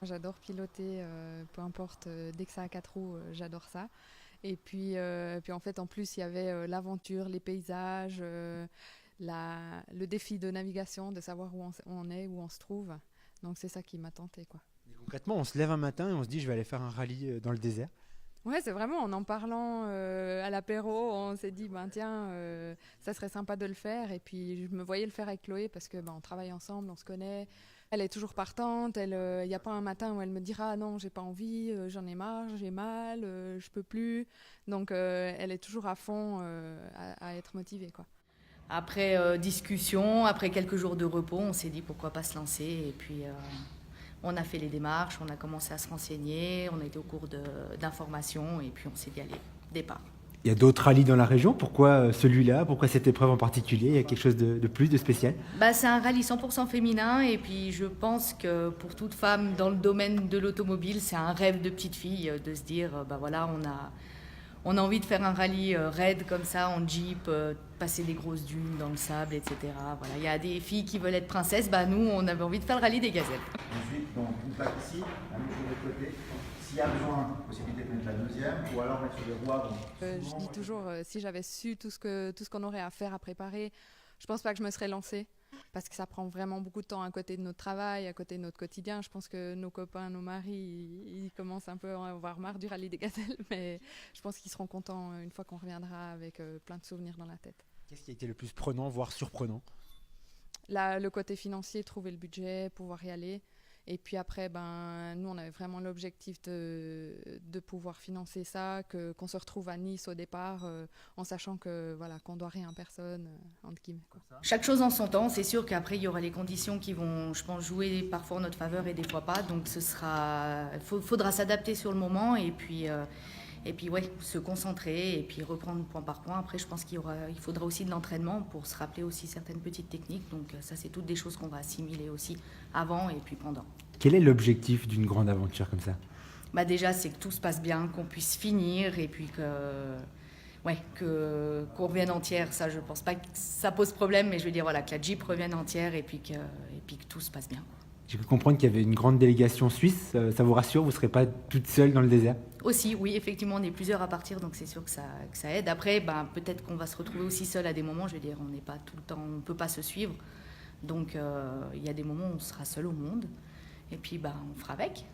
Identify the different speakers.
Speaker 1: J'adore piloter, peu importe, dès que ça a 4 roues, j'adore ça. Et puis en fait, en plus, il y avait l'aventure, les paysages, le défi de navigation, de savoir où on est, où on se trouve. Donc c'est ça qui m'a tentée, quoi.
Speaker 2: Et concrètement, on se lève un matin et on se dit je vais aller faire un rallye dans le désert.
Speaker 1: Ouais, c'est vraiment en parlant à l'apéro, on s'est dit, ben tiens, ça serait sympa de le faire. Et puis je me voyais le faire avec Chloé parce que ben, on travaille ensemble, on se connaît. Elle est toujours partante. Il n'y a pas un matin où elle me dira ah non, j'ai pas envie, j'en ai marre, j'ai mal, je peux plus. Donc elle est toujours à fond à être motivée, quoi.
Speaker 3: Après discussion, après quelques jours de repos, on s'est dit pourquoi pas se lancer. Et puis on a fait les démarches, on a commencé à se renseigner, on a été au cours d'informations et puis on s'est dit allez, départ.
Speaker 2: Il y a d'autres rallyes dans la région. Pourquoi celui-là? Pourquoi cette épreuve en particulier? Il y a quelque chose de plus, de spécial?
Speaker 3: Bah, c'est un rallye 100% féminin et puis je pense que pour toute femme dans le domaine de l'automobile, c'est un rêve de petite fille de se dire bah voilà, on a envie de faire un rallye raid comme ça en jeep, passer des grosses dunes dans le sable, etc. Voilà, il y a des filles qui veulent être princesses, bah nous on avait envie de faire le rallye des gazelles.
Speaker 4: Ensuite, donc, une plaque ici, la même chose de l'autre côté. S'il y a besoin, possibilité de mettre la deuxième, ou alors mettre sur les roues avant.
Speaker 1: Je dis toujours, si j'avais su tout ce qu'on aurait à faire, à préparer, je pense pas que je me serais lancée. Parce que ça prend vraiment beaucoup de temps à côté de notre travail, à côté de notre quotidien. Je pense que nos copains, nos maris, ils commencent un peu à avoir marre du rallye des gazelles. Mais je pense qu'ils seront contents une fois qu'on reviendra avec plein de souvenirs dans la tête.
Speaker 2: Qu'est-ce qui a été le plus prenant, voire surprenant?
Speaker 1: Là, le côté financier, trouver le budget, pouvoir y aller. Et puis après, ben, nous, on avait vraiment l'objectif de pouvoir financer ça, qu'on se retrouve à Nice au départ, en sachant que voilà, qu'on doit rien à personne, entre guillemets, quoi.
Speaker 3: Chaque chose en son temps, c'est sûr qu'après il y aura les conditions qui vont, je pense, jouer parfois en notre faveur et des fois pas. Donc faudra s'adapter sur le moment et puis ouais, se concentrer et puis reprendre point par point. Après, je pense il faudra aussi de l'entraînement pour se rappeler aussi certaines petites techniques. Donc ça, c'est toutes des choses qu'on va assimiler aussi avant et puis pendant.
Speaker 2: Quel est l'objectif d'une grande aventure comme ça?
Speaker 3: Bah déjà, c'est que tout se passe bien, qu'on puisse finir et puis qu'on revienne entière. Ça, je pense pas que ça pose problème, mais je veux dire voilà, que la Jeep revienne entière et puis que tout se passe bien.
Speaker 2: J'ai pu comprendre qu'il y avait une grande délégation suisse. Ça vous rassure? Vous ne serez pas toute seule dans le désert?
Speaker 3: Aussi, oui, effectivement, on est plusieurs à partir, donc c'est sûr que ça aide. Après, ben, peut-être qu'on va se retrouver aussi seul à des moments. Je veux dire, on n'est pas tout le temps, on ne peut pas se suivre. Donc, il y a des moments où on sera seul au monde. Et puis, ben, on fera avec.